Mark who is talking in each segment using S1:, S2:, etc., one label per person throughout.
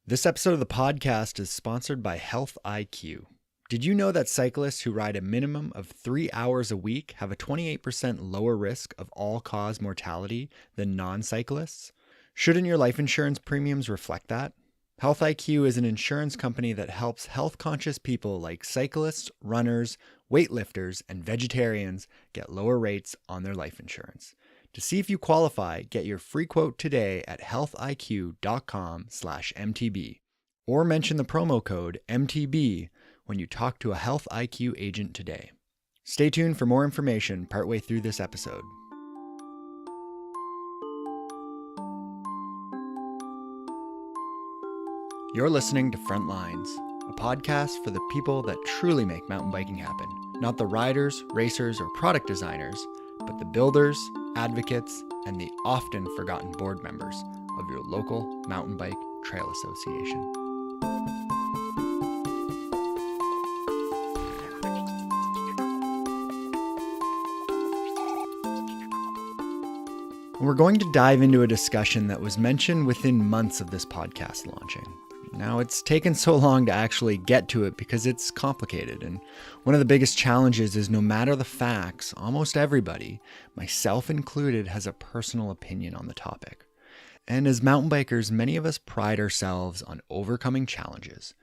S1: This episode of the podcast is sponsored by Health IQ. Did you know that cyclists who ride a minimum of 3 hours a week have a 28% lower risk of all-cause mortality than non-cyclists? Shouldn't your life insurance premiums reflect that? Health IQ is an insurance company that helps health-conscious people like cyclists, runners, weightlifters, and vegetarians get lower rates on their life insurance. To see if you qualify, get your free quote today at healthiq.com/MTB or mention the promo code MTB when you talk to a Health IQ agent today. Stay tuned for more information partway through this episode. You're listening to Frontlines, a podcast for the people that truly make mountain biking happen. Not the riders, racers, or product designers, but the builders, advocates, and the often forgotten board members of your local mountain bike trail association. We're going to dive into a discussion that was mentioned within months of this podcast launching. Now, it's taken so long to actually get to it because it's complicated, and one of the biggest challenges is no matter the facts, almost everybody, myself included, has a personal opinion on the topic. And as mountain bikers, many of us pride ourselves on overcoming challenges.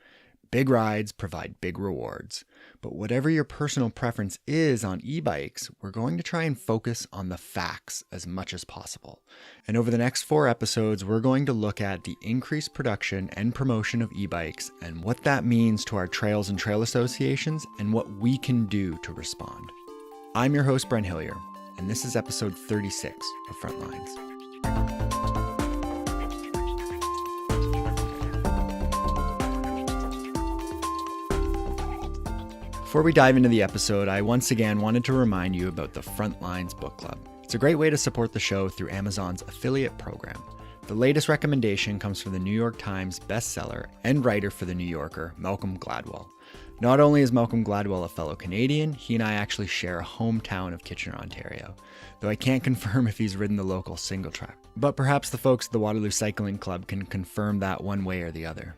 S1: Big rides provide big rewards, but whatever your personal preference is on e-bikes, we're going to try and focus on the facts as much as possible. And over the next 4 episodes, we're going to look at the increased production and promotion of e-bikes and what that means to our trails and trail associations and what we can do to respond. I'm your host, Brent Hillier, and this is episode 36 of Frontlines. Before we dive into the episode, I once again wanted to remind you about the Frontlines Book Club. It's a great way to support the show through Amazon's affiliate program. The latest recommendation comes from the New York Times bestseller and writer for The New Yorker, Malcolm Gladwell. Not only is Malcolm Gladwell a fellow Canadian, he and I actually share a hometown of Kitchener, Ontario, though I can't confirm if he's ridden the local single track. But perhaps the folks at the Waterloo Cycling Club can confirm that one way or the other.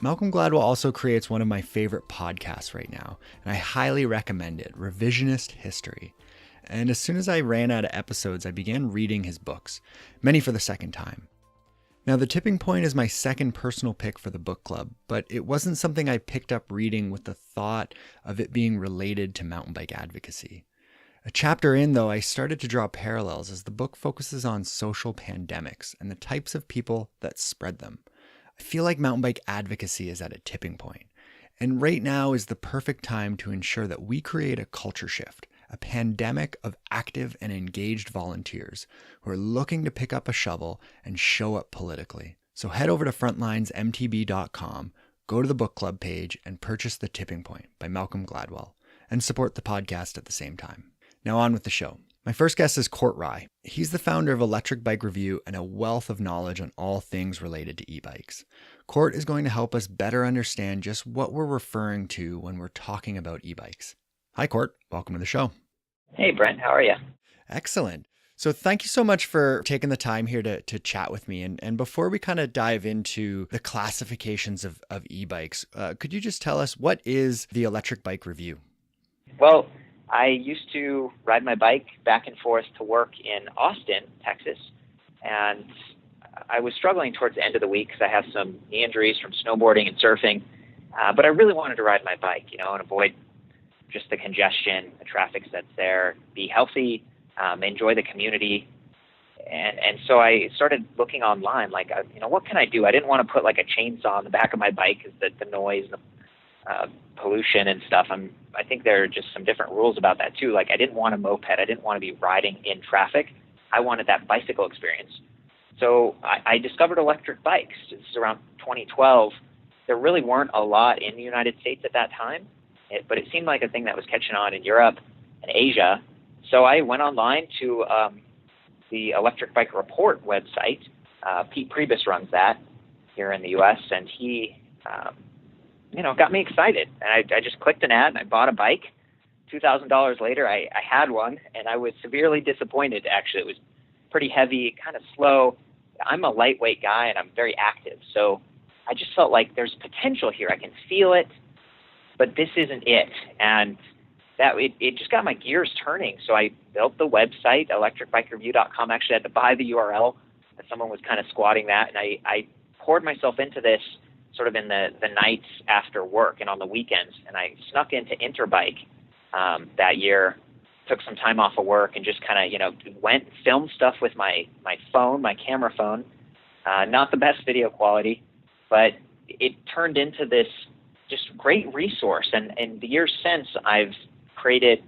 S1: Malcolm Gladwell also creates one of my favorite podcasts right now, and I highly recommend it, Revisionist History. And as soon as I ran out of episodes, I began reading his books, many for the second time. Now, The Tipping Point is my second personal pick for the book club, but it wasn't something I picked up reading with the thought of it being related to mountain bike advocacy. A chapter in, though, I started to draw parallels as the book focuses on social pandemics and the types of people that spread them. I feel like mountain bike advocacy is at a tipping point, and right now is the perfect time to ensure that we create a culture shift, a pandemic of active and engaged volunteers who are looking to pick up a shovel and show up politically. So head over to frontlinesmtb.com, go to the book club page, and purchase The Tipping Point by Malcolm Gladwell, and support the podcast at the same time. Now on with the show. My first guest is Court Rye. He's the founder of Electric Bike Review and a wealth of knowledge on all things related to e-bikes. Court is going to help us better understand just what we're referring to when we're talking about e-bikes. Hi, Court. Welcome to the show.
S2: Hey, Brent. How are you?
S1: Excellent. So thank you so much for taking the time here to chat with me. And before we kind of dive into the classifications of e-bikes, could you just tell us what is the Electric Bike Review?
S2: Well, I used to ride my bike back and forth to work in Austin, Texas, and I was struggling towards the end of the week because I have some knee injuries from snowboarding and surfing, but I really wanted to ride my bike, and avoid just the congestion, the traffic that's there, be healthy, enjoy the community, and so I started looking online, like, what can I do? I didn't want to put like a chainsaw on the back of my bike because the noise and the pollution and stuff. I think there are just some different rules about that too. Like, I didn't want a moped. I didn't want to be riding in traffic. I wanted that bicycle experience. So I discovered electric bikes. It's around 2012. There really weren't a lot in the United States at that time, but it seemed like a thing that was catching on in Europe and Asia. So I went online to the Electric Bike Report website. Pete Priebus runs that here in the U.S., and he got me excited. And I just clicked an ad and I bought a bike. $2,000 later, I had one, and I was severely disappointed, actually. It was pretty heavy, kind of slow. I'm a lightweight guy, and I'm very active. So I just felt like there's potential here. I can feel it, but this isn't it. And that it just got my gears turning. So I built the website, electricbikereview.com. Actually, I had to buy the URL, and someone was kind of squatting that. And I poured myself into this sort of in the nights after work and on the weekends. And I snuck into Interbike that year, took some time off of work, and just kind of, went filmed stuff with my phone, my camera phone. Not the best video quality, but it turned into this just great resource. And in the years since, I've created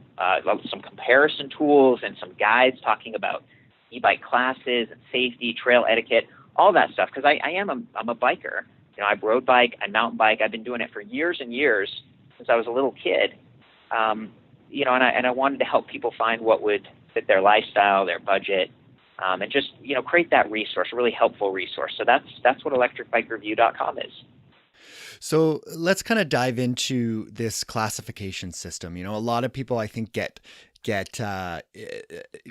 S2: some comparison tools and some guides talking about e-bike classes and safety, trail etiquette, all that stuff. Because I'm a biker. I road bike, I mountain bike. I've been doing it for years and years since I was a little kid. And I wanted to help people find what would fit their lifestyle, their budget, and just create that resource, a really helpful resource. So that's what electricbikereview.com is.
S1: So let's kind of dive into this classification system. A lot of people, I think, get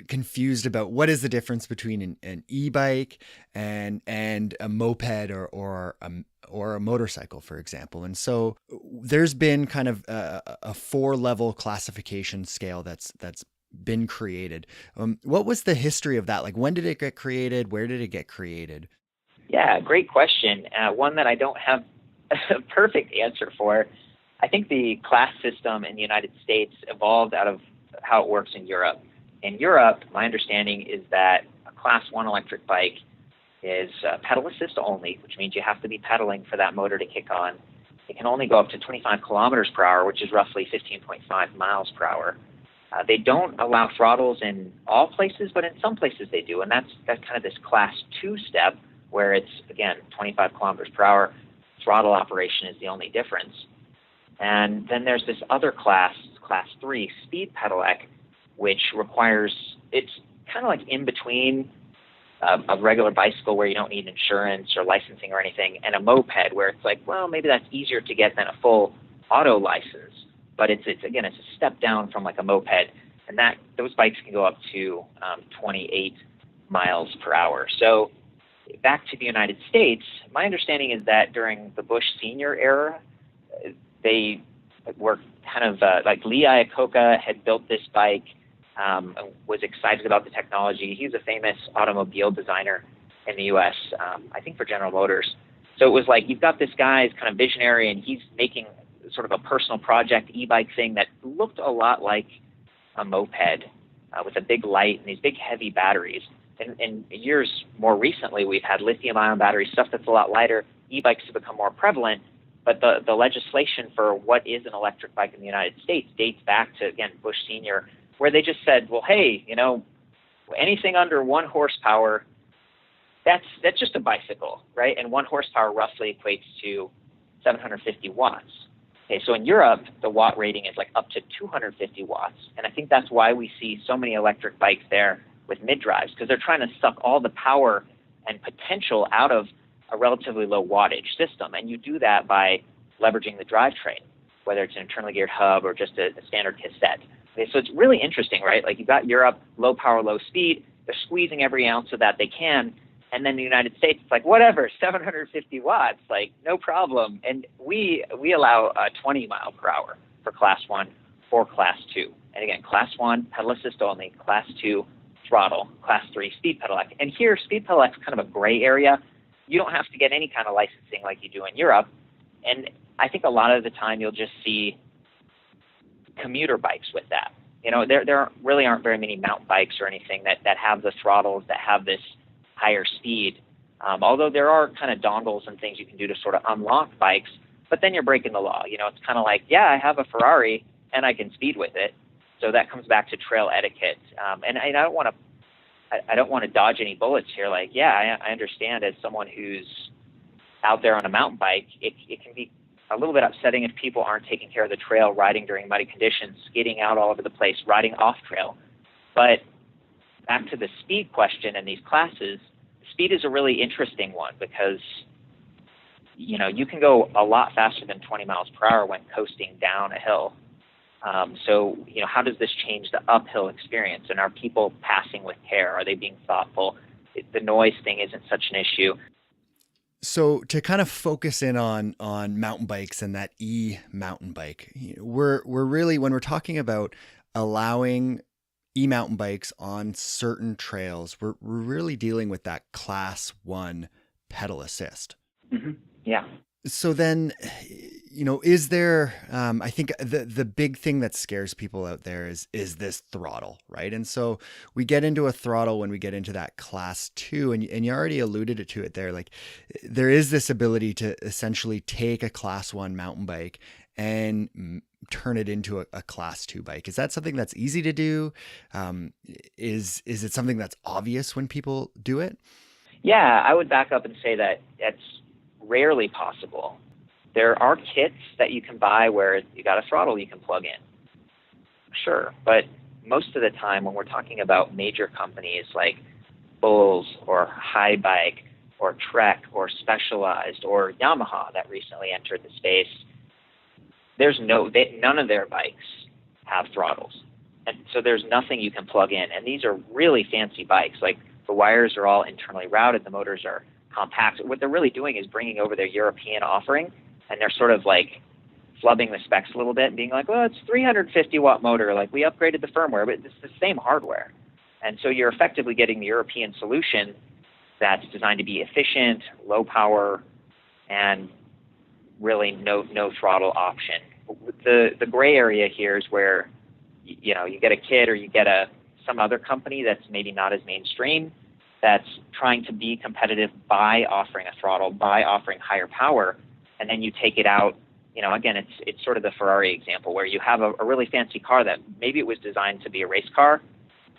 S1: confused about what is the difference between an e-bike and a moped or a motorcycle, for example. And so there's been kind of a 4-level classification scale that's been created. What was the history of that? Like, when did it get created? Where did it get created?
S2: Yeah, great question. One that I don't have a perfect answer for. I think the class system in the United States evolved out of how it works in Europe. In Europe, my understanding is that a Class 1 electric bike is pedal assist only, which means you have to be pedaling for that motor to kick on. It can only go up to 25 kilometers per hour, which is roughly 15.5 miles per hour. They don't allow throttles in all places, but in some places they do. And that's kind of this Class 2 step where it's, again, 25 kilometers per hour. Throttle operation is the only difference. And then there's this other class, Class 3, speed pedelec, which requires, it's kind of like in between a regular bicycle where you don't need insurance or licensing or anything, and a moped where it's like, well, maybe that's easier to get than a full auto license. But it's a step down from like a moped, and those bikes can go up to 28 miles per hour. So back to the United States, my understanding is that during the Bush Senior era, they were kind of like Lee Iacocca had built this bike, was excited about the technology. He's a famous automobile designer in the U.S., I think for General Motors. So it was like you've got this guy's kind of visionary, and he's making sort of a personal project e-bike thing that looked a lot like a moped with a big light and these big heavy batteries. In years more recently, we've had lithium-ion battery stuff that's a lot lighter. E-bikes have become more prevalent, but the legislation for what is an electric bike in the United States dates back to, again, Bush Senior, where they just said, well, hey, anything under 1 horsepower, that's just a bicycle, right? And 1 horsepower roughly equates to 750 watts. Okay, so in Europe, the watt rating is like up to 250 watts, and I think that's why we see so many electric bikes there with mid-drives, because they're trying to suck all the power and potential out of a relatively low wattage system. And you do that by leveraging the drivetrain, whether it's an internally geared hub or just a standard cassette. Okay, so it's really interesting, right? Like you've got Europe, low power, low speed. They're squeezing every ounce of that they can. And then the United States, it's like, whatever, 750 watts, like no problem. And we allow 20 mile per hour for Class 1 or Class 2. And again, Class 1, pedal assist only, Class 2, throttle, Class 3, speed pedelec. And here, speed pedelec is kind of a gray area. You don't have to get any kind of licensing like you do in Europe. And I think a lot of the time you'll just see commuter bikes with that. There really aren't very many mountain bikes or anything that have the throttles, that have this higher speed. Although there are kind of dongles and things you can do to sort of unlock bikes, but then you're breaking the law. It's kind of like, yeah, I have a Ferrari and I can speed with it. So that comes back to trail etiquette. And I don't want to dodge any bullets here. Like, yeah, I understand as someone who's out there on a mountain bike, it can be a little bit upsetting if people aren't taking care of the trail, riding during muddy conditions, skidding out all over the place, riding off trail. But back to the speed question in these classes, speed is a really interesting one because, you can go a lot faster than 20 miles per hour when coasting down a hill. So, how does this change the uphill experience? And are people passing with care? Are they being thoughtful? The noise thing isn't such an issue.
S1: So to kind of focus in on mountain bikes and that mountain bike, we're really, when we're talking about allowing e-mountain bikes on certain trails, we're really dealing with that class 1 pedal assist.
S2: Mm-hmm. Yeah.
S1: So then, is there, I think the big thing that scares people out there is this throttle, right? And so we get into a throttle when we get into that class 2, and you already alluded to it there. Like, there is this ability to essentially take a class 1 mountain bike and turn it into a class 2 bike. Is that something that's easy to do? Is it something that's obvious when people do it?
S2: Yeah, I would back up and say that it's rarely possible. There are kits that you can buy where you got a throttle you can plug in. Sure, but most of the time when we're talking about major companies like Bulls or High Bike or Trek or Specialized or Yamaha that recently entered the space, none of their bikes have throttles. And so there's nothing you can plug in. And these are really fancy bikes. Like, the wires are all internally routed. The motors are compact. What they're really doing is bringing over their European offering, and they're sort of like flubbing the specs a little bit and being like, well, it's 350 watt motor. Like, we upgraded the firmware, but it's the same hardware. And so you're effectively getting the European solution that's designed to be efficient, low power, and really no throttle option. The gray area here is where, you get a kit or you get some other company that's maybe not as mainstream, that's trying to be competitive by offering a throttle, by offering higher power, and then you take it out. Again, it's sort of the Ferrari example where you have a really fancy car that maybe it was designed to be a race car,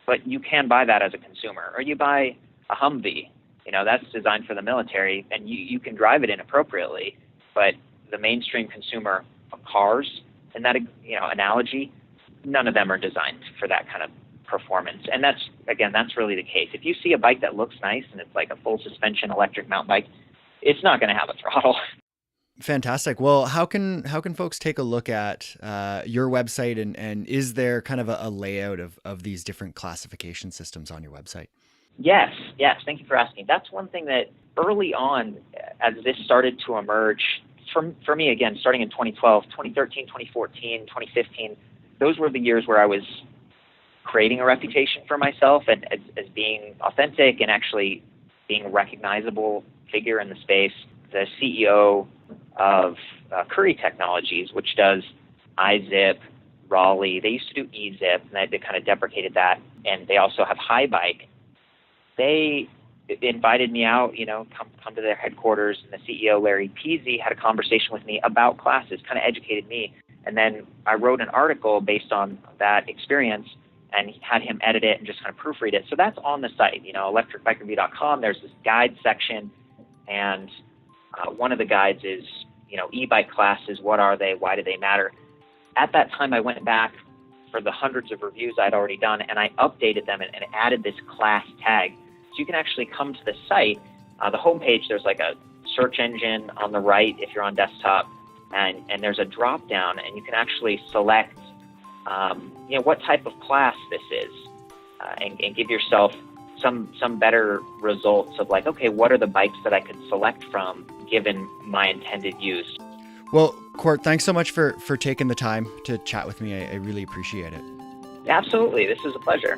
S2: but you can buy that as a consumer. Or you buy a Humvee, that's designed for the military, and you can drive it inappropriately, but the mainstream consumer of cars, in that analogy, none of them are designed for that kind of performance. And that's really the case. If you see a bike that looks nice and it's like a full suspension electric mountain bike, it's not going to have a throttle.
S1: Fantastic. Well, how can folks take a look at your website, and is there kind of a layout of these different classification systems on your website?
S2: Yes. Thank you for asking. That's one thing that early on, as this started to emerge, for me, again, starting in 2012, 2013, 2014, 2015, those were the years where I was creating a reputation for myself and as being authentic and actually being a recognizable figure in the space. The CEO of Curry Technologies, which does iZip, Raleigh, they used to do eZip, and they kind of deprecated that. And they also have High Bike. They invited me out, come to their headquarters, and the CEO, Larry Peasy, had a conversation with me about classes, kind of educated me. And then I wrote an article based on that experience and had him edit it and just kind of proofread it. So that's on the site, electricbikereview.com. There's this guide section, and one of the guides is, e-bike classes, what are they, why do they matter? At that time, I went back for the hundreds of reviews I'd already done, and I updated them and added this class tag. So you can actually come to the site. The homepage, there's like a search engine on the right if you're on desktop, and there's a drop down, and you can actually select what type of class this is, and give yourself some better results of like, okay, what are the bikes that I could select from given my intended use.
S1: Well, Court, thanks so much for taking the time to chat with me. I really appreciate it.
S2: Absolutely. This is a pleasure.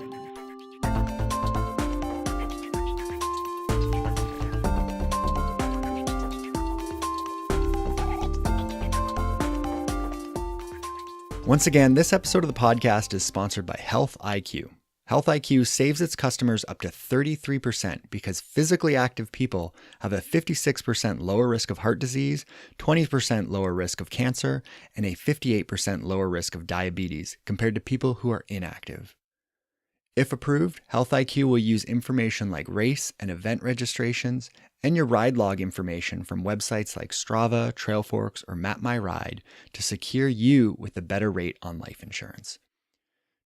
S1: Once again, this episode of the podcast is sponsored by Health IQ. Health IQ saves its customers up to 33% because physically active people have a 56% lower risk of heart disease, 20% lower risk of cancer, and a 58% lower risk of diabetes compared to people who are inactive. If approved, Health IQ will use information like race and event registrations and your ride log information from websites like Strava, Trailforks, or Map My Ride to secure you with a better rate on life insurance.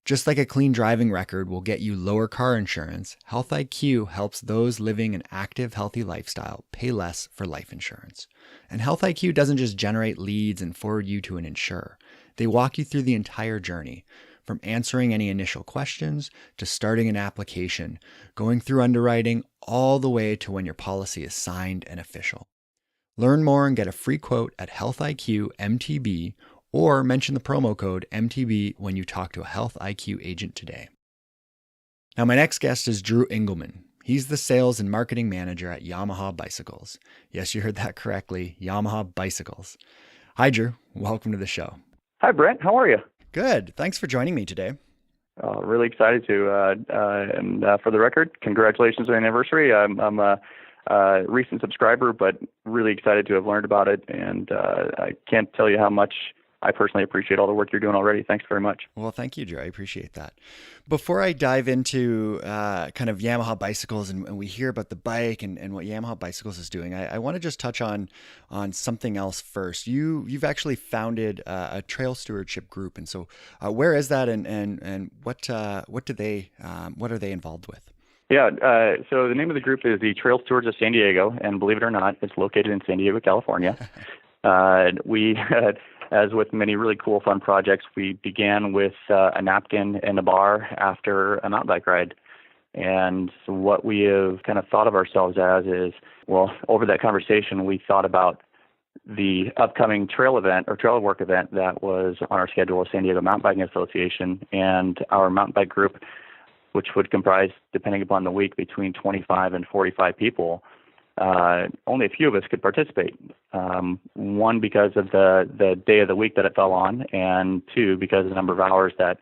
S1: Just like a clean driving record will get you lower car insurance, Health IQ helps those living an active, healthy lifestyle pay less for life insurance. And Health IQ doesn't just generate leads and forward you to an insurer. They walk you through the entire journey, from answering any initial questions to starting an application, going through underwriting, all the way to when your policy is signed and official. Learn more and get a free quote at Health IQ MTB or mention the promo code MTB when you talk to a Health IQ agent today. Now, my next guest is Drew Engelmann. He's the sales and marketing manager at Yamaha Bicycles. Yes, you heard that correctly, Yamaha Bicycles. Hi, Drew. Welcome to the show.
S3: Hi, Brent. How are you?
S1: Good. Thanks for joining me today.
S3: Really excited to. And for the record, congratulations on the anniversary. I'm a recent subscriber, but really excited to have learned about it. And I can't tell you how much I personally appreciate all the work you're doing already. Thanks very much.
S1: Well, thank you, Drew. I appreciate that. Before I dive into kind of Yamaha Bicycles and we hear about the bike and what Yamaha Bicycles is doing, I want to just touch on something else first. You've actually founded a trail stewardship group, and so where is that, and what are they involved with?
S3: Yeah, so the name of the group is the Trail Stewards of San Diego, and believe it or not, it's located in San Diego, California. We as with many really cool, fun projects, we began with a napkin and a bar after a mountain bike ride. And so what we have kind of thought of ourselves as is, well, over that conversation, we thought about the upcoming trail event or trail work event that was on our schedule with San Diego Mountain Biking Association, and our mountain bike group, which would comprise, depending upon the week, between 25 and 45 people. Only a few of us could participate. One, because of the day of the week that it fell on, and two, because of the number of hours that,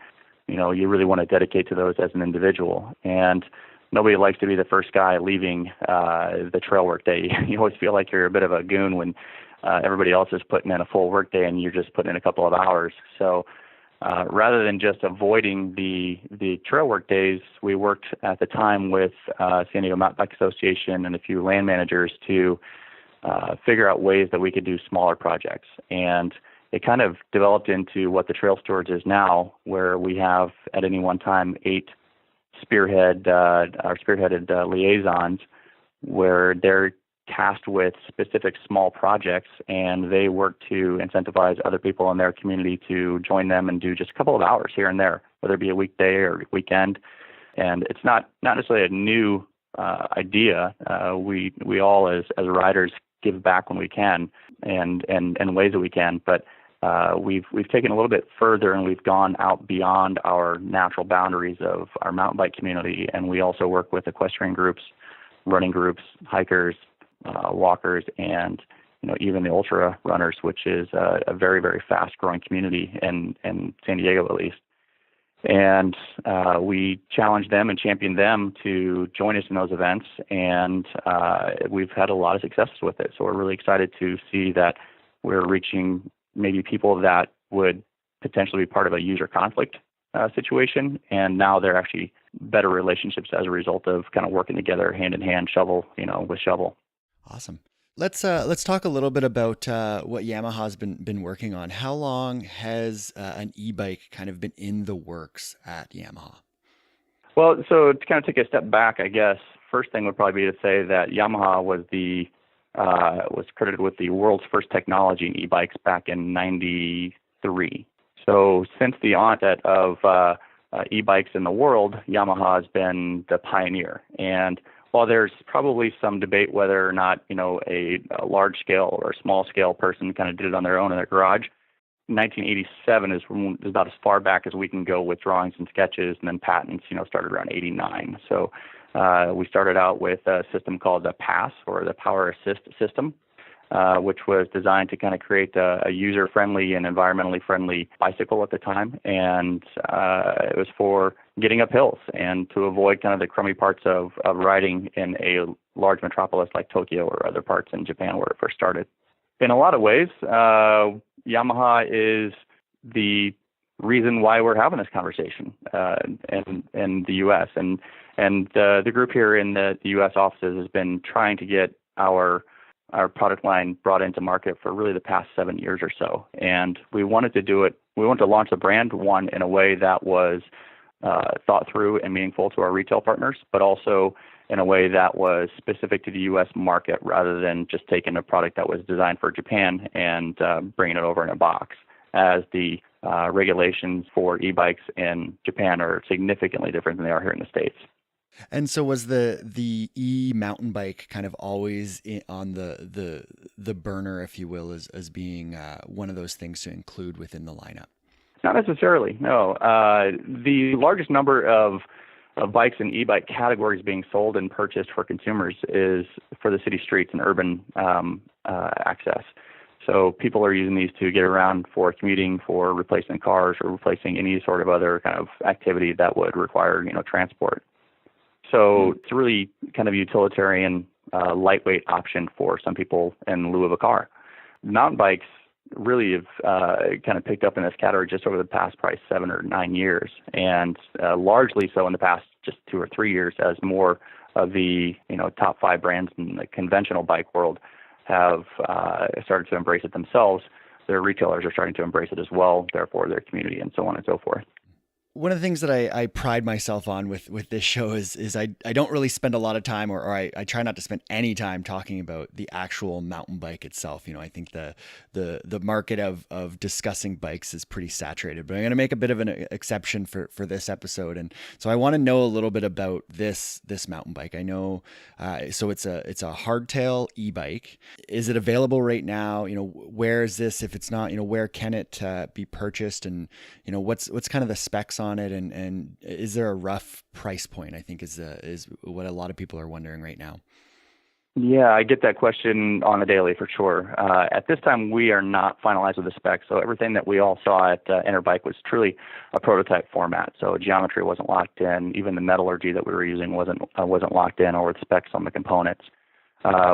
S3: you really want to dedicate to those as an individual. And nobody likes to be the first guy leaving the trail work day. You always feel like you're a bit of a goon when everybody else is putting in a full work day and you're just putting in a couple of hours. So rather than just avoiding the trail work days, we worked at the time with San Diego Mountain Bike Association and a few land managers to figure out ways that we could do smaller projects. And it kind of developed into what the Trail Stewards is now, where we have at any one time 8 spearheaded liaisons, where they're tasked with specific small projects, and they work to incentivize other people in their community to join them and do just a couple of hours here and there, whether it be a weekday or weekend. And it's not necessarily a new idea. We all as riders give back when we can and ways that we can, but we've taken a little bit further, and we've gone out beyond our natural boundaries of our mountain bike community, and we also work with equestrian groups, running groups, hikers, walkers, and even the ultra runners, which is a very, very fast growing community in San Diego, at least. And we challenge them and champion them to join us in those events, and we've had a lot of successes with it. So we're really excited to see that we're reaching maybe people that would potentially be part of a user conflict situation, and now they're actually better relationships as a result of kind of working together hand in hand, shovel with shovel.
S1: Awesome. Let's talk a little bit about what Yamaha's been working on. How long has an e-bike kind of been in the works at Yamaha?
S3: Well, so to kind of take a step back, I guess first thing would probably be to say that Yamaha was credited with the world's first technology in e-bikes back in '93. So since the onset of e-bikes in the world, Yamaha has been the pioneer. And while there's probably some debate whether or not, a large scale or small scale person kind of did it on their own in their garage, 1987 is about as far back as we can go with drawings and sketches, and then patents, started around '89. So we started out with a system called the PASS, or the Power Assist System, which was designed to kind of create a user-friendly and environmentally friendly bicycle at the time. And it was for getting up hills and to avoid kind of the crummy parts of riding in a large metropolis like Tokyo or other parts in Japan where it first started. In a lot of ways, Yamaha is the reason why we're having this conversation in the U.S. And the group here in the U.S. offices has been trying to get our product line brought into market for really the past 7 years or so. And we wanted to do it. We wanted to launch the brand, one, in a way that was thought through and meaningful to our retail partners, but also in a way that was specific to the U.S. market rather than just taking a product that was designed for Japan and bringing it over in a box, as the regulations for e-bikes in Japan are significantly different than they are here in the States.
S1: And so was the e mountain bike kind of always on the burner, if you will, as being one of those things to include within the lineup?
S3: Not necessarily, no. The largest number of bikes and e-bike categories being sold and purchased for consumers is for the city streets and urban access. So people are using these to get around for commuting, for replacing cars, or replacing any sort of other kind of activity that would require, transport. So it's a really kind of utilitarian, lightweight option for some people in lieu of a car. Mountain bikes really have kind of picked up in this category just over the past probably 7 or 9 years, and largely so in the past just 2 or 3 years as more of the top 5 brands in the conventional bike world have started to embrace it themselves. Their retailers are starting to embrace it as well, therefore their community and so on and so forth.
S1: One of the things that I pride myself on with this show is I don't really spend a lot of time, or I try not to spend any time talking about the actual mountain bike itself. I think the market of discussing bikes is pretty saturated, but I'm going to make a bit of an exception for this episode. And so I want to know a little bit about this mountain bike. I know, so it's a hardtail e-bike. Is it available right now? Where is this? If it's not, where can it be purchased? And what's kind of the specs on it, and is there a rough price point? I think is what a lot of people are wondering right now.
S3: Yeah, I get that question on a daily for sure. At this time, we are not finalized with the specs, so everything that we all saw at Interbike was truly a prototype format. So geometry wasn't locked in, even the metallurgy that we were using wasn't locked in, or the specs on the components.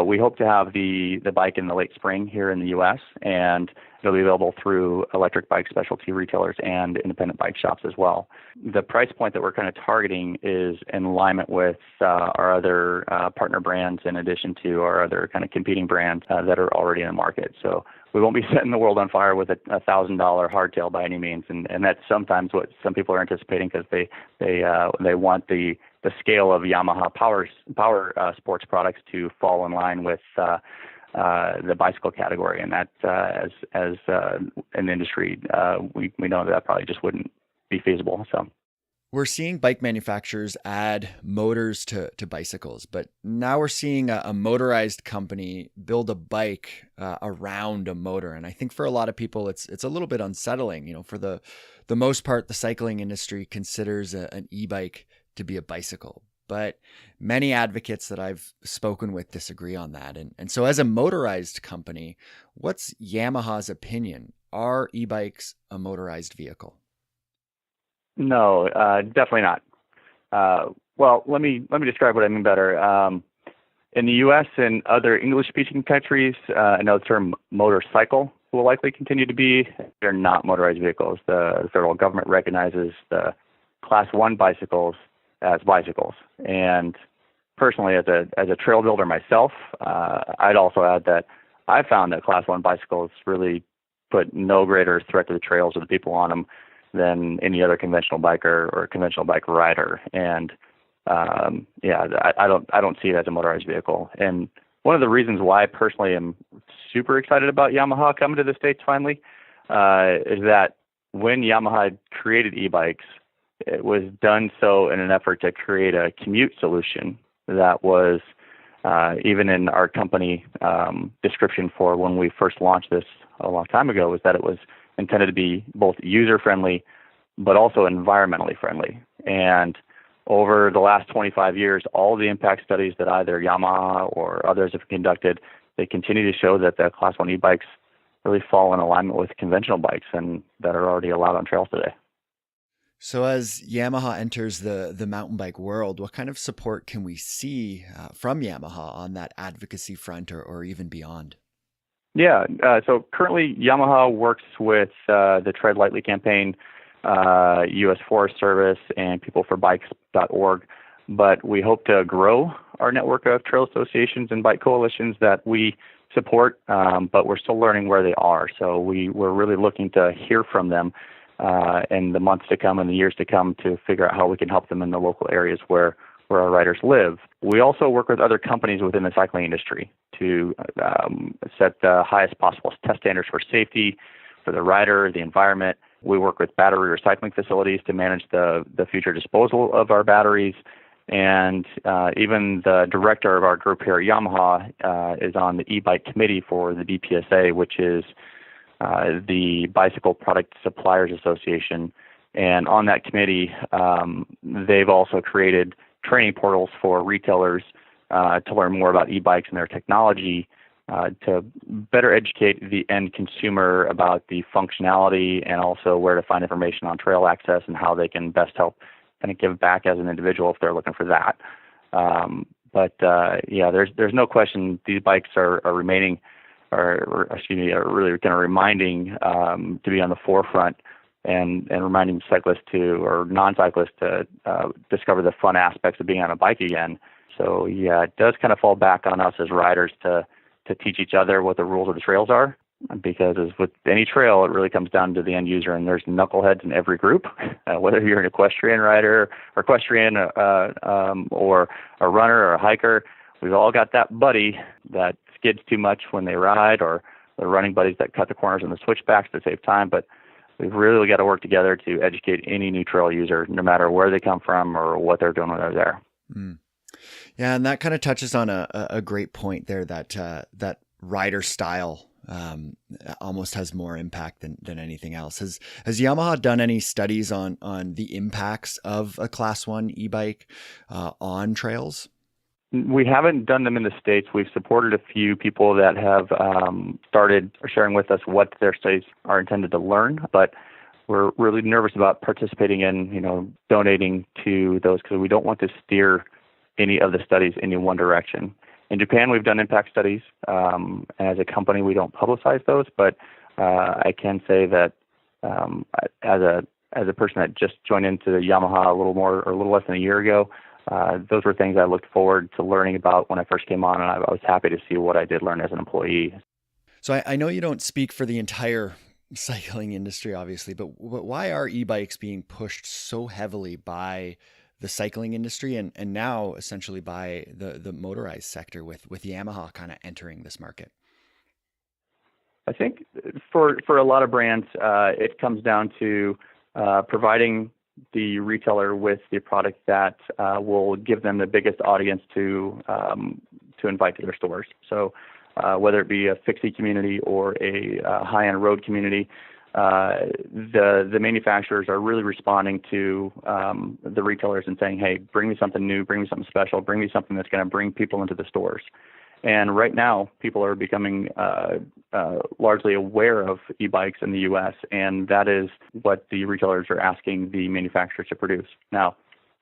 S3: We hope to have the bike in the late spring here in the U.S., and it'll be available through electric bike specialty retailers and independent bike shops as well. The price point that we're kind of targeting is in alignment with our other partner brands, in addition to our other kind of competing brands that are already in the market. So we won't be setting the world on fire with a $1,000 hardtail by any means, and that's sometimes what some people are anticipating, because they want the scale of Yamaha power sports products to fall in line with the bicycle category, and that as an industry, we know that probably just wouldn't be feasible. So
S1: we're seeing bike manufacturers add motors to bicycles, but now we're seeing a motorized company build a bike around a motor, and I think for a lot of people, it's a little bit unsettling. For the most part, the cycling industry considers an e-bike to be a bicycle, but many advocates that I've spoken with disagree on that. And so as a motorized company, what's Yamaha's opinion? Are e-bikes a motorized vehicle?
S3: No, definitely not. Well, let me describe what I mean better. In the U.S. and other English-speaking countries, I know the term motorcycle will likely continue to be. They're not motorized vehicles. The federal government recognizes the Class 1 bicycles as bicycles. And personally, as a trail builder myself, I'd also add that I found that Class 1 bicycles really put no greater threat to the trails or the people on them than any other conventional biker or conventional bike rider. And I don't see it as a motorized vehicle. And one of the reasons why I personally am super excited about Yamaha coming to the States finally is that when Yamaha created e-bikes, it was done so in an effort to create a commute solution that was, even in our company description for when we first launched this a long time ago, was that it was intended to be both user-friendly but also environmentally friendly. And over the last 25 years, all the impact studies that either Yamaha or others have conducted, they continue to show that the Class 1 e-bikes really fall in alignment with conventional bikes and that are already allowed on trails today.
S1: So as Yamaha enters the mountain bike world, what kind of support can we see from Yamaha on that advocacy front or even beyond?
S3: Yeah, so currently Yamaha works with the Tread Lightly campaign, U.S. Forest Service, and peopleforbikes.org, but we hope to grow our network of trail associations and bike coalitions that we support, but we're still learning where they are. So we're really looking to hear from them in the months to come and the years to come to figure out how we can help them in the local areas where our riders live. We also work with other companies within the cycling industry to set the highest possible test standards for safety, for the rider, the environment. We work with battery recycling facilities to manage the future disposal of our batteries. And even the director of our group here at Yamaha is on the e-bike committee for the BPSA, which is the Bicycle Product Suppliers Association. And on that committee, they've also created training portals for retailers to learn more about e-bikes and their technology, to better educate the end consumer about the functionality and also where to find information on trail access and how they can best help kind of give back as an individual if they're looking for that. Yeah, there's no question these bikes are remaining, are really kind of reminding to be on the forefront and reminding cyclists or non-cyclists to discover the fun aspects of being on a bike again. So yeah, it does kind of fall back on us as riders to teach each other what the rules of the trails are, because as with any trail, it really comes down to the end user, and there's knuckleheads in every group, whether you're an equestrian rider or equestrian or a runner or a hiker. We've all got that buddy that skids too much when they ride, or the running buddies that cut the corners and the switchbacks to save time. But we've really got to work together to educate any new trail user, no matter where they come from or what they're doing when they're there.
S1: Mm. Yeah, and that kind of touches on a great point there, that rider style almost has more impact than anything else. Has Yamaha done any studies on the impacts of a Class 1 e-bike on trails?
S3: We haven't done them in the States. We've supported a few people that have started sharing with us what their studies are intended to learn, but we're really nervous about participating in, donating to those, because we don't want to steer any of the studies in one direction. In Japan, we've done impact studies. As a company, we don't publicize those, but I can say that as a person that just joined into Yamaha a little less than a year ago, those were things I looked forward to learning about when I first came on, and I was happy to see what I did learn as an employee.
S1: So I know you don't speak for the entire cycling industry, obviously, but why are e-bikes being pushed so heavily by the cycling industry and now essentially by the motorized sector with Yamaha kind of entering this market?
S3: I think for a lot of brands, it comes down to providing the retailer with the product that will give them the biggest audience to invite to their stores. So whether it be a fixie community or a high-end road community, the manufacturers are really responding to the retailers and saying, hey, bring me something new, bring me something special, bring me something that's going to bring people into the stores. And right now, people are becoming largely aware of e-bikes in the U.S., and that is what the retailers are asking the manufacturers to produce. Now,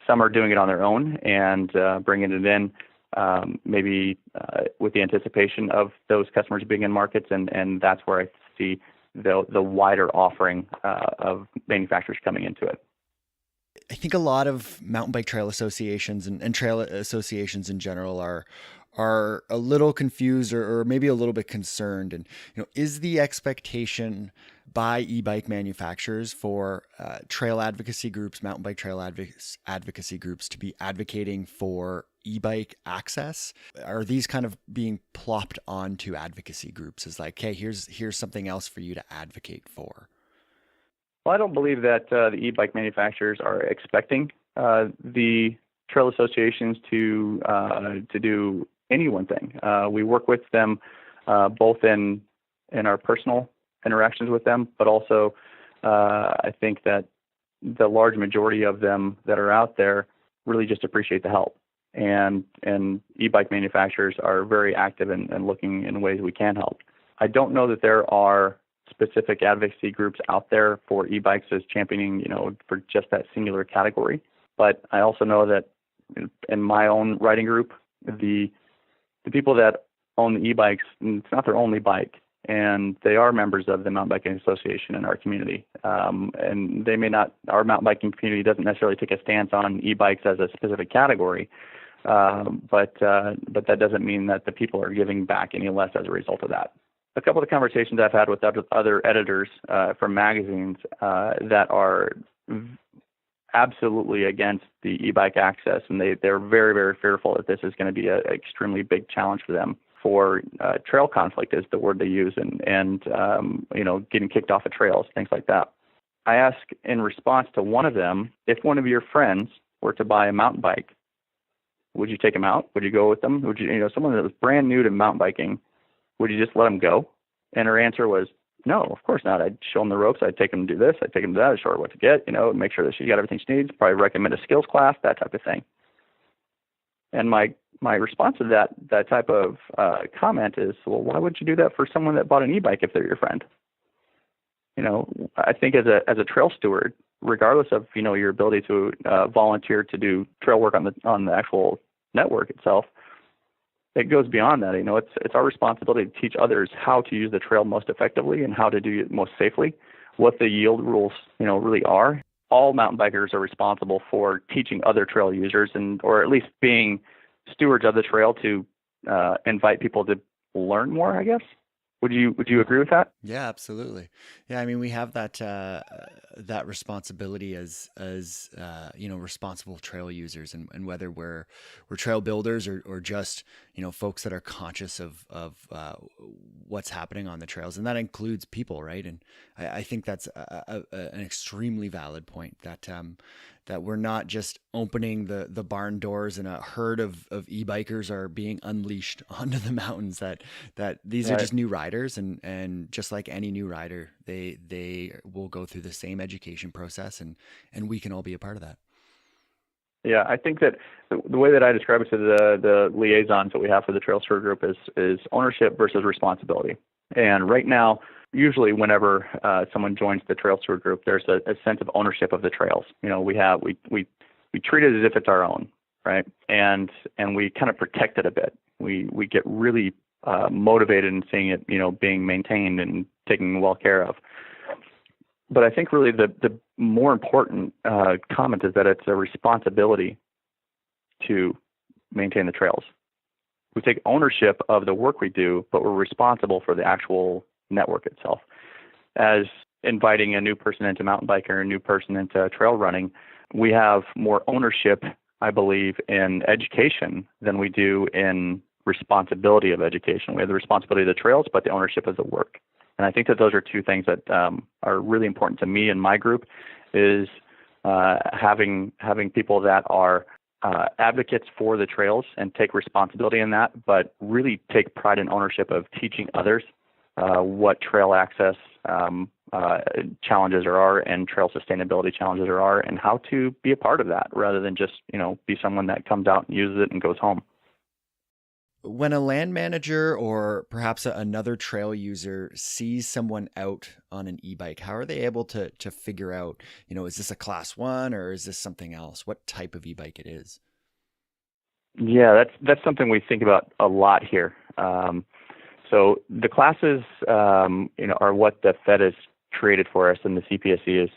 S3: some are doing it on their own and bringing it in maybe with the anticipation of those customers being in markets, and that's where I see the wider offering of manufacturers coming into it.
S1: I think a lot of mountain bike trail associations and trail associations in general are a little confused or maybe a little bit concerned. And, is the expectation by e-bike manufacturers for trail advocacy groups, mountain bike trail advocacy groups to be advocating for e-bike access? Are these kind of being plopped onto advocacy groups as like, hey, here's something else for you to advocate for?
S3: Well, I don't believe that the e-bike manufacturers are expecting the trail associations to do any one thing. We work with them both in our personal interactions with them, but also I think that the large majority of them that are out there really just appreciate the help. And e-bike manufacturers are very active in looking in ways we can help. I don't know that there are specific advocacy groups out there for e-bikes as championing, for just that singular category. But I also know that in my own riding group, the people that own the e-bikes, it's not their only bike, and they are members of the Mountain Biking Association in our community. And they may not, our mountain biking community doesn't necessarily take a stance on e-bikes as a specific category, but that doesn't mean that the people are giving back any less as a result of that. A couple of the conversations I've had with other editors from magazines that are absolutely against the e-bike access, and they're very, very fearful that this is going to be an extremely big challenge for them. For trail conflict is the word they use, and getting kicked off of trails, things like that. I ask in response to one of them, if one of your friends were to buy a mountain bike would you take them out? Would you go with them? Would you, someone that was brand new to mountain biking, would you just let them go? And her answer was, no, of course not. I'd show them the ropes. I'd take them to do this. I'd take them to that. I'd show her what to get, make sure that she got everything she needs, probably recommend a skills class, that type of thing. And my response to that type of comment is, well, why would you do that for someone that bought an e-bike if they're your friend? I think as a trail steward, regardless of, your ability to volunteer to do trail work on the actual network itself, it goes beyond that. It's our responsibility to teach others how to use the trail most effectively and how to do it most safely, what the yield rules, really are. All mountain bikers are responsible for teaching other trail users or at least being stewards of the trail to invite people to learn more, I guess. Would you agree with that?
S1: Yeah, absolutely. Yeah, I mean, we have that that responsibility as responsible trail users, and whether we're trail builders or just folks that are conscious of what's happening on the trails, and that includes people, right? And I think that's an extremely valid point, that we're not just opening the barn doors and a herd of e-bikers are being unleashed onto the mountains, that these are just new riders, and just like any new rider, they will go through the same education process, and we can all be a part of that.
S3: Yeah, I think that the way that I describe it to the liaisons that we have for the Trail Steward Group is ownership versus responsibility. And right now, usually whenever someone joins the Trail Steward Group, there's a sense of ownership of the trails. We treat it as if it's our own, right? And we kind of protect it a bit. We get really motivated in seeing it, being maintained and taken well care of. But I think really the more important comment is that it's a responsibility to maintain the trails. We take ownership of the work we do, but we're responsible for the actual network itself. As inviting a new person into mountain biking or a new person into trail running, we have more ownership, I believe, in education than we do in responsibility of education. We have the responsibility of the trails, but the ownership of the work. And I think that those are two things that are really important to me and my group, is having people that are advocates for the trails and take responsibility in that, but really take pride and ownership of teaching others what trail access challenges there are and trail sustainability challenges there are, and how to be a part of that rather than just, be someone that comes out and uses it and goes home.
S1: When a land manager or perhaps another trail user sees someone out on an e-bike, how are they able to figure out, is this a class 1 or is this something else? What type of e-bike it is?
S3: Yeah, that's something we think about a lot here. So the classes, are what the Fed has created for us, and the CPSC is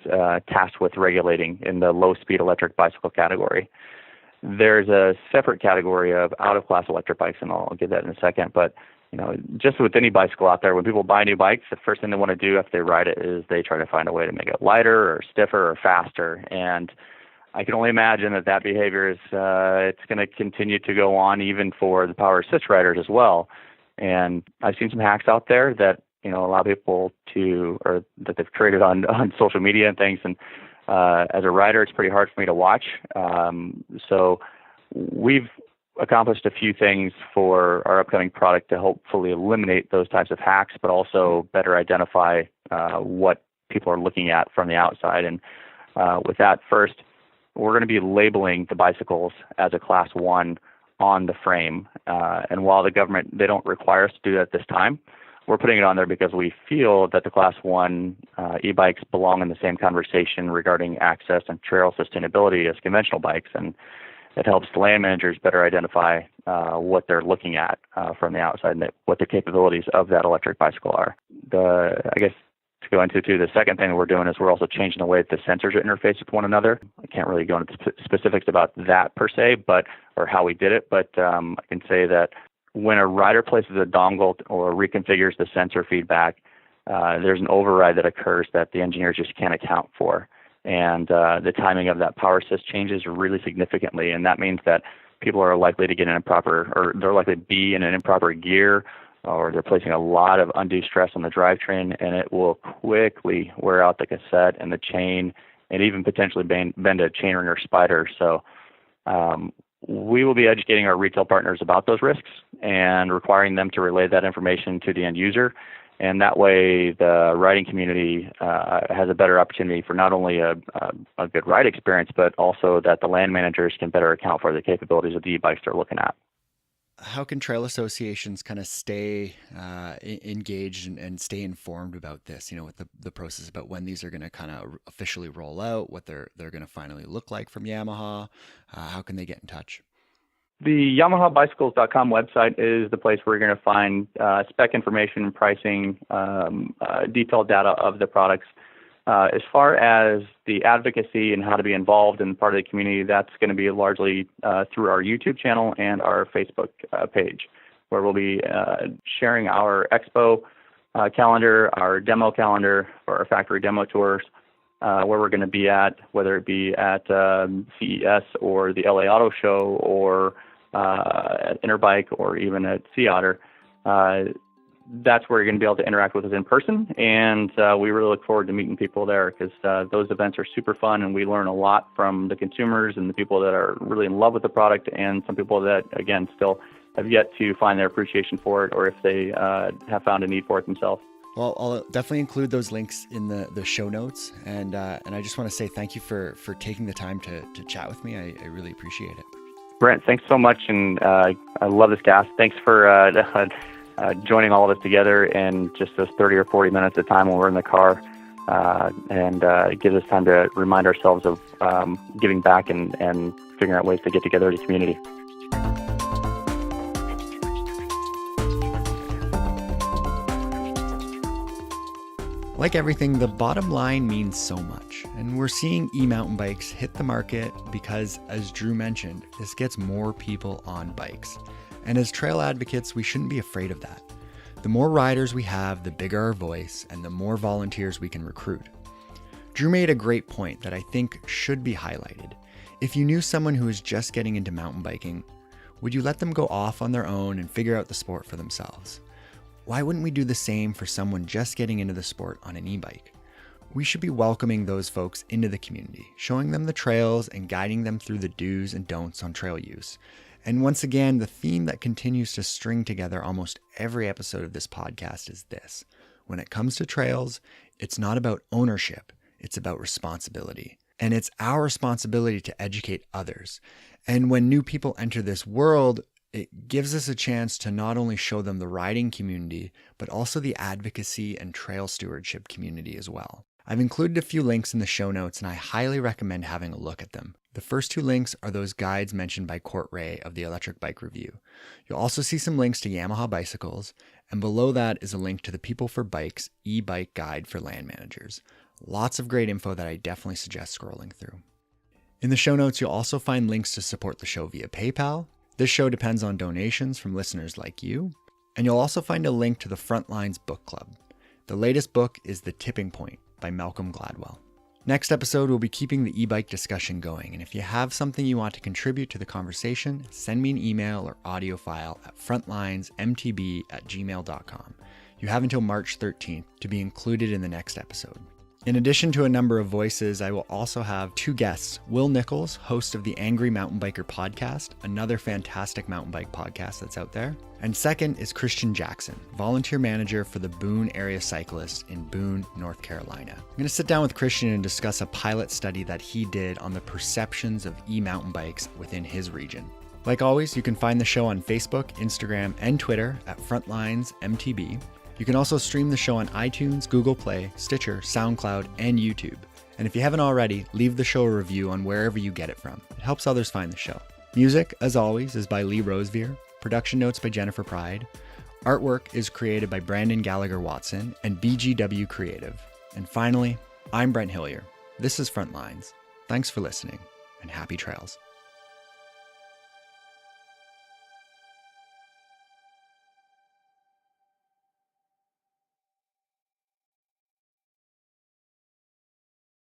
S3: tasked with regulating in the low-speed electric bicycle category. There's a separate category of out-of-class electric bikes, and I'll get that in a second. But, just with any bicycle out there, when people buy new bikes, the first thing they want to do after they ride it is they try to find a way to make it lighter or stiffer or faster. And I can only imagine that behavior is it's going to continue to go on even for the power assist riders as well. And I've seen some hacks out there that, allow people or that they've created on social media and things. And as a rider, it's pretty hard for me to watch. So we've accomplished a few things for our upcoming product to hopefully eliminate those types of hacks, but also better identify what people are looking at from the outside. And with that, first, we're going to be labeling the bicycles as a class 1 on the frame. And while the government, they don't require us to do that at this time, we're putting it on there because we feel that the class 1 e-bikes belong in the same conversation regarding access and trail sustainability as conventional bikes. And it helps the land managers better identify what they're looking at from the outside and what the capabilities of that electric bicycle are. I guess to go into the second thing that we're doing is we're also changing the way that the sensors interface with one another. I can't really go into specifics about that per se, or how we did it, but I can say that when a rider places a dongle or reconfigures the sensor feedback, there's an override that occurs that the engineers just can't account for. And the timing of that power assist changes really significantly. And that means that people are likely to get they're likely to be in an improper gear, or they're placing a lot of undue stress on the drivetrain, and it will quickly wear out the cassette and the chain, and even potentially bend a chainring or spider. So we will be educating our retail partners about those risks and requiring them to relay that information to the end user. And that way, the riding community has a better opportunity for not only a good ride experience, but also that the land managers can better account for the capabilities of the e-bikes they're looking at.
S1: How can trail associations kind of stay engaged and stay informed about this, with the process about when these are going to kind of officially roll out, what they're going to finally look like from Yamaha? How can they get in touch?
S3: The YamahaBicycles.com website is the place where you're going to find spec information, pricing, detailed data of the products. As far as the advocacy and how to be involved in part of the community, that's going to be largely through our YouTube channel and our Facebook page, where we'll be sharing our expo calendar, our demo calendar for our factory demo tours, where we're going to be at, whether it be at CES or the LA Auto Show or at Interbike or even at Sea Otter. That's where you're going to be able to interact with us in person, and we really look forward to meeting people there because those events are super fun, and we learn a lot from the consumers and the people that are really in love with the product, and some people that, again, still have yet to find their appreciation for it, or if they have found a need for it themselves.
S1: Well, I'll definitely include those links in the show notes, and I just want to say thank you for taking the time to chat with me. I really appreciate it.
S3: Brent, thanks so much, and I love this cast. Thanks for joining all of us together in just those 30 or 40 minutes of time when we're in the car, and it gives us time to remind ourselves of giving back and figuring out ways to get together as a community.
S1: Like everything, the bottom line means so much, and we're seeing e-mountain bikes hit the market because, as Drew mentioned, this gets more people on bikes. And as trail advocates, we shouldn't be afraid of that. The more riders we have, the bigger our voice, and the more volunteers we can recruit. Drew made a great point that I think should be highlighted. If you knew someone who is just getting into mountain biking, would you let them go off on their own and figure out the sport for themselves? Why wouldn't we do the same for someone just getting into the sport on an e-bike? We should be welcoming those folks into the community, showing them the trails and guiding them through the do's and don'ts on trail use. And once again, the theme that continues to string together almost every episode of this podcast is this. When it comes to trails, it's not about ownership, it's about responsibility. And it's our responsibility to educate others. And when new people enter this world, it gives us a chance to not only show them the riding community, but also the advocacy and trail stewardship community as well. I've included a few links in the show notes, and I highly recommend having a look at them. The first two links are those guides mentioned by Court Ray of the Electric Bike Review. You'll also see some links to Yamaha Bicycles, and below that is a link to the People for Bikes e-bike guide for land managers. Lots of great info that I definitely suggest scrolling through. In the show notes, you'll also find links to support the show via PayPal. This show depends on donations from listeners like you. And you'll also find a link to the Frontlines Book Club. The latest book is The Tipping Point by Malcolm Gladwell. Next episode, we'll be keeping the e-bike discussion going. And if you have something you want to contribute to the conversation, send me an email or audio file at frontlinesmtb@gmail.com. You have until March 13th to be included in the next episode. In addition to a number of voices, I will also have two guests. Will Nichols, host of the Angry Mountain Biker podcast, another fantastic mountain bike podcast that's out there. And second is Christian Jackson, volunteer manager for the Boone Area Cyclists in Boone, North Carolina. I'm going to sit down with Christian and discuss a pilot study that he did on the perceptions of e-mountain bikes within his region. Like always, you can find the show on Facebook, Instagram, and Twitter at Frontlines MTB. You can also stream the show on iTunes, Google Play, Stitcher, SoundCloud, and YouTube. And if you haven't already, leave the show a review on wherever you get it from. It helps others find the show. Music, as always, is by Lee Rosevear. Production notes by Jennifer Pride. Artwork is created by Brandon Gallagher-Watson and BGW Creative. And finally, I'm Brent Hillier. This is Frontlines. Thanks for listening, and happy trails.